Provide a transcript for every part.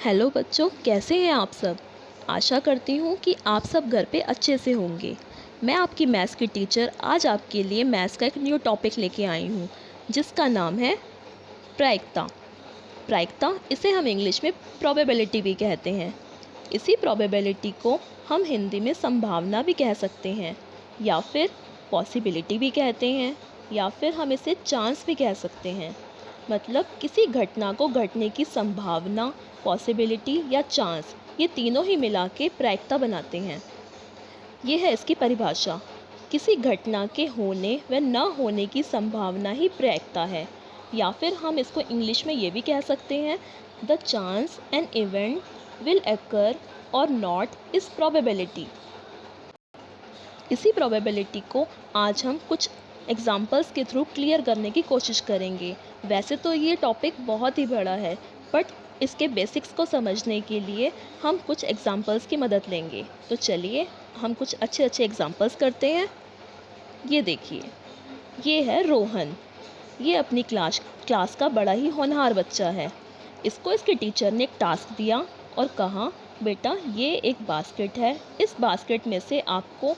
Hello बच्चों, कैसे हैं आप सब। आशा करती हूँ कि आप सब घर पे अच्छे से होंगे। मैं आपकी मैथ्स की टीचर आज आपके लिए मैथ्स का एक न्यू टॉपिक लेके आई हूँ, जिसका नाम है प्रायिकता। प्रायिकता, इसे हम इंग्लिश में प्रोबेबिलिटी भी कहते हैं। इसी प्रोबेबिलिटी को हम हिंदी में संभावना भी कह सकते हैं, या फिर पॉसिबिलिटी भी कहते हैं, या फिर हम इसे चांस भी कह सकते हैं। मतलब किसी घटना को घटने की संभावना, पॉसिबिलिटी या चांस, ये तीनों ही मिला के प्रायिकता बनाते हैं। ये है इसकी परिभाषा। किसी घटना के होने व न होने की संभावना ही प्रायिकता है, या फिर हम इसको इंग्लिश में ये भी कह सकते हैं, the chance an event will occur और नॉट इज़ प्रोबेबिलिटी। इसी प्रोबेबिलिटी को आज हम कुछ एग्जाम्पल्स के थ्रू क्लियर करने की कोशिश करेंगे। वैसे तो ये टॉपिक बहुत ही बड़ा है, बट इसके बेसिक्स को समझने के लिए हम कुछ एग्जाम्पल्स की मदद लेंगे। तो चलिए हम कुछ अच्छे अच्छे एग्जाम्पल्स करते हैं। ये देखिए, ये है रोहन। ये अपनी क्लास का बड़ा ही होनहार बच्चा है। इसको इसके टीचर ने एक टास्क दिया और कहा, बेटा ये एक बास्केट है, इस बास्केट में से आपको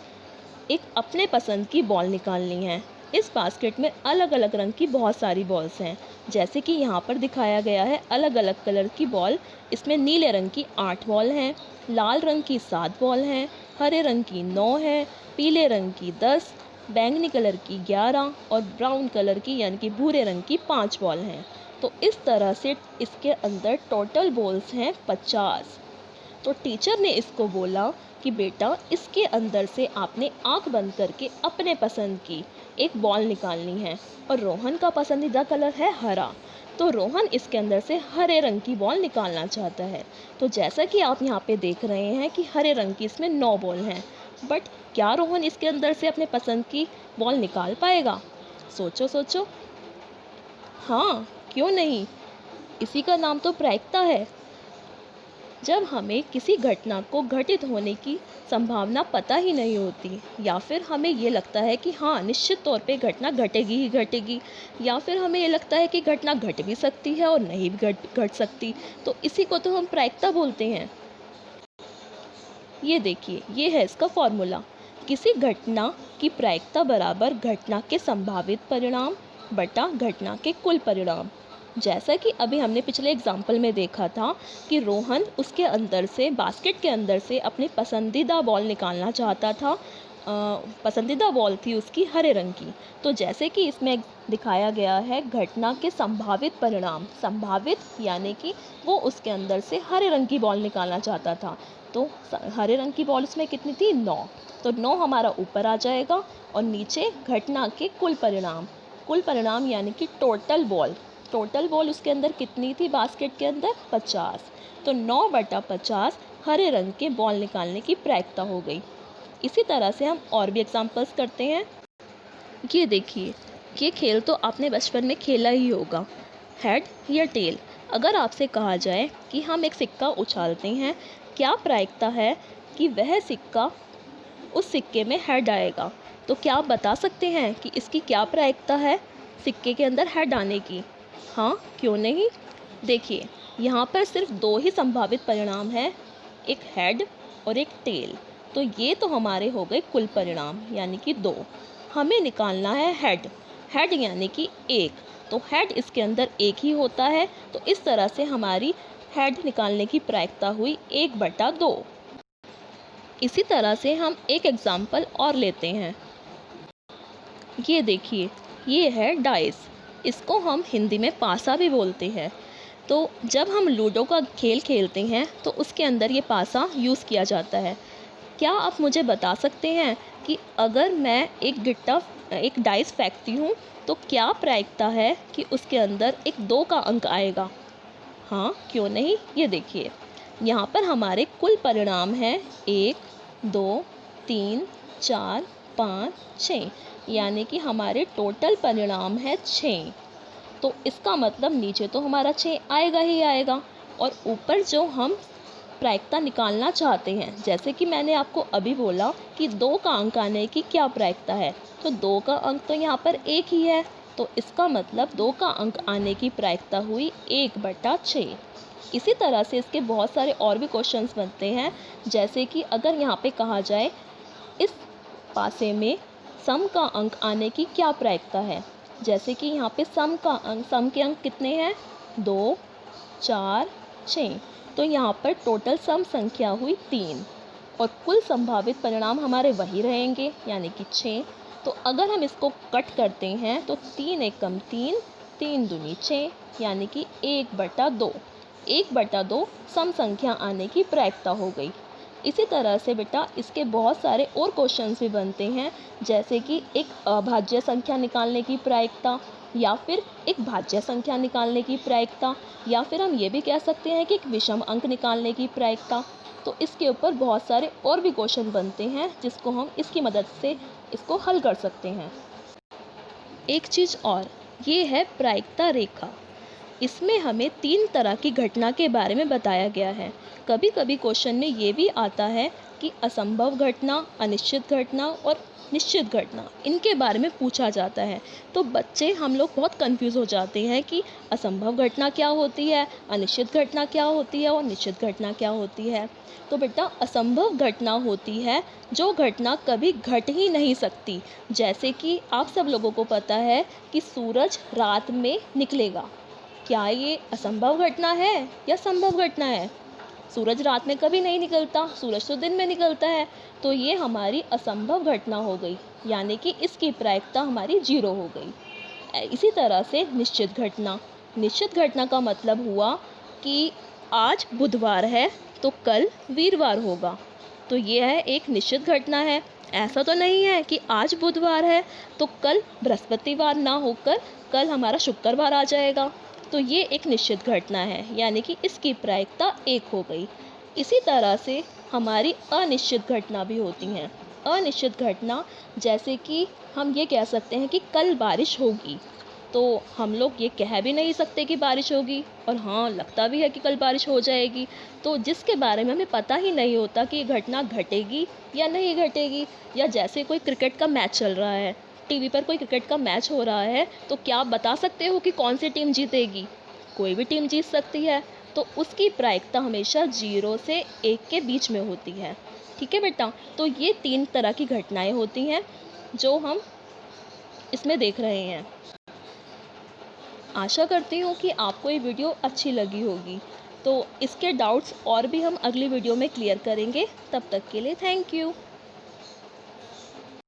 एक अपने पसंद की बॉल निकालनी है। इस बास्केट में अलग अलग रंग की बहुत सारी बॉल्स हैं, जैसे कि यहाँ पर दिखाया गया है अलग अलग कलर की बॉल। इसमें नीले रंग की 8 बॉल हैं, लाल रंग की 7 बॉल हैं, हरे रंग की 9 है, पीले रंग की 10, बैंगनी कलर की 11 और ब्राउन कलर की यानी कि भूरे रंग की 5 बॉल हैं। तो इस तरह से इसके अंदर टोटल बॉल्स हैं 50। तो टीचर ने इसको बोला कि बेटा इसके अंदर से आपने आंख बंद करके अपने पसंद की एक बॉल निकालनी है, और रोहन का पसंदीदा कलर है हरा। तो रोहन इसके अंदर से हरे रंग की बॉल निकालना चाहता है। तो जैसा कि आप यहाँ पे देख रहे हैं कि हरे रंग की इसमें 9 बॉल हैं, बट क्या रोहन इसके अंदर से अपने पसंद की बॉल निकाल पाएगा? सोचो सोचो। हाँ, क्यों नहीं। इसी का नाम तो प्रायिकता है। जब हमें किसी घटना को घटित होने की संभावना पता ही नहीं होती, या फिर हमें ये लगता है कि हाँ निश्चित तौर पे घटना घटेगी ही घटेगी, या फिर हमें ये लगता है कि घटना घट भी सकती है और नहीं भी घट सकती, तो इसी को तो हम प्रायिकता बोलते हैं। ये देखिए, ये है इसका फॉर्मूला। किसी घटना की प्रायिकता बराबर घटना के संभावित परिणाम बटा घटना के कुल परिणाम। जैसा कि अभी हमने पिछले एग्जाम्पल में देखा था कि रोहन उसके अंदर से, बास्केट के अंदर से अपनी पसंदीदा बॉल निकालना चाहता था। पसंदीदा बॉल थी उसकी हरे रंग की। तो जैसे कि इसमें दिखाया गया है घटना के संभावित परिणाम, संभावित यानी कि वो उसके अंदर से हरे रंग की बॉल निकालना चाहता था। तो हरे रंग की बॉल उसमें कितनी थी? 9। तो 9 हमारा ऊपर आ जाएगा, और नीचे घटना के कुल परिणाम। कुल परिणाम यानी कि टोटल बॉल। टोटल बॉल उसके अंदर कितनी थी बास्केट के अंदर? 50। तो 9 बटा 50 हरे रंग के बॉल निकालने की प्रायिकता हो गई। इसी तरह से हम और भी एग्जाम्पल्स करते हैं। ये देखिए, ये खेल तो आपने बचपन में खेला ही होगा, हेड या टेल। अगर आपसे कहा जाए कि हम एक सिक्का उछालते हैं, क्या प्रायिकता है कि वह सिक्का उस सिक्के में हेड आएगा? तो क्या आप बता सकते हैं कि इसकी क्या प्रायिकता है सिक्के के अंदर हेड आने की? हाँ, क्यों नहीं। देखिए, यहाँ पर सिर्फ 2 ही संभावित परिणाम हैं, एक हेड और एक टेल। तो ये तो हमारे हो गए कुल परिणाम यानी कि 2। हमें निकालना है हेड। हेड यानी कि 1। तो हेड इसके अंदर 1 ही होता है, तो इस तरह से हमारी हेड निकालने की प्रायिकता हुई 1/2। इसी तरह से हम एक एग्जाम्पल और लेते हैं। ये देखिए, ये है डाइस। इसको हम हिंदी में पासा भी बोलते हैं। तो जब हम लूडो का खेल खेलते हैं तो उसके अंदर ये पासा यूज़ किया जाता है। क्या आप मुझे बता सकते हैं कि अगर मैं एक डाइस फेंकती हूँ तो क्या प्रायिकता है कि उसके अंदर एक 2 का अंक आएगा? हाँ, क्यों नहीं। ये देखिए, यहाँ पर हमारे कुल परिणाम हैं 1, 2, 3, 4, 5, 6, यानी कि हमारे टोटल परिणाम है 6। तो इसका मतलब नीचे तो हमारा 6 आएगा ही आएगा, और ऊपर जो हम प्रायिकता निकालना चाहते हैं, जैसे कि मैंने आपको अभी बोला कि 2 का अंक आने की क्या प्रायिकता है, तो 2 का अंक तो यहाँ पर 1 ही है। तो इसका मतलब 2 का अंक आने की प्रायिकता हुई 1/6। इसी तरह से इसके बहुत सारे और भी क्वेश्चंस बनते हैं, जैसे कि अगर यहाँ पे कहा जाए इस पासे में सम का अंक आने की क्या प्रायिकता है। जैसे कि यहाँ पे सम के अंक कितने हैं, 2, 4, 6। तो यहाँ पर टोटल सम संख्या हुई 3 और कुल संभावित परिणाम हमारे वही रहेंगे, यानी कि 6। तो अगर हम इसको कट करते हैं तो 3 एकम 3, 3 दूनी 6, यानी कि 1/2। 1/2 सम संख्या आने की प्रायिकता हो गई। इसी तरह से बेटा इसके बहुत सारे और क्वेश्चंस भी बनते हैं, जैसे कि एक अभाज्य संख्या निकालने की प्रायिकता, या फिर एक भाज्य संख्या निकालने की प्रायिकता, या फिर हम ये भी कह सकते हैं कि एक विषम अंक निकालने की प्रायिकता। तो इसके ऊपर बहुत सारे और भी क्वेश्चन बनते हैं, जिसको हम इसकी मदद से इसको हल कर सकते हैं। एक चीज़ और, ये है प्रायिकता रेखा। इसमें हमें 3 तरह की घटना के बारे में बताया गया है। कभी कभी क्वेश्चन में ये भी आता है कि असंभव घटना, अनिश्चित घटना और निश्चित घटना, इनके बारे में पूछा जाता है। तो बच्चे हम लोग बहुत कंफ्यूज हो जाते हैं कि असंभव घटना क्या होती है, अनिश्चित घटना क्या होती है और निश्चित घटना क्या होती है। तो बेटा असंभव घटना होती है जो घटना कभी घट ही नहीं सकती। जैसे कि आप सब लोगों को पता है कि सूरज रात में निकलेगा। क्या ये असंभव घटना है या संभव घटना है? सूरज रात में कभी नहीं निकलता, सूरज तो दिन में निकलता है। तो ये हमारी असंभव घटना हो गई, यानी कि इसकी प्रायिकता हमारी 0 हो गई। इसी तरह से निश्चित घटना। निश्चित घटना का मतलब हुआ कि आज बुधवार है तो कल वीरवार होगा। तो ये है एक निश्चित घटना है। ऐसा तो नहीं है कि आज बुधवार है तो कल बृहस्पतिवार ना होकर कल हमारा शुक्रवार आ जाएगा। तो ये एक निश्चित घटना है, यानी कि इसकी प्रायिकता 1 हो गई। इसी तरह से हमारी अनिश्चित घटना भी होती हैं। अनिश्चित घटना जैसे कि हम ये कह सकते हैं कि कल बारिश होगी, तो हम लोग ये कह भी नहीं सकते कि बारिश होगी, और हाँ लगता भी है कि कल बारिश हो जाएगी। तो जिसके बारे में हमें पता ही नहीं होता कि ये घटना घटेगी या नहीं घटेगी। या जैसे कोई क्रिकेट का मैच चल रहा है, टीवी पर कोई क्रिकेट का मैच हो रहा है, तो क्या आप बता सकते हो कि कौन सी टीम जीतेगी? कोई भी टीम जीत सकती है। तो उसकी प्रायिकता हमेशा 0 से 1 के बीच में होती है। ठीक है बेटा, तो ये 3 तरह की घटनाएं होती हैं जो हम इसमें देख रहे हैं। आशा करती हूँ कि आपको ये वीडियो अच्छी लगी होगी। तो इसके डाउट्स और भी हम अगली वीडियो में क्लियर करेंगे। तब तक के लिए थैंक यू।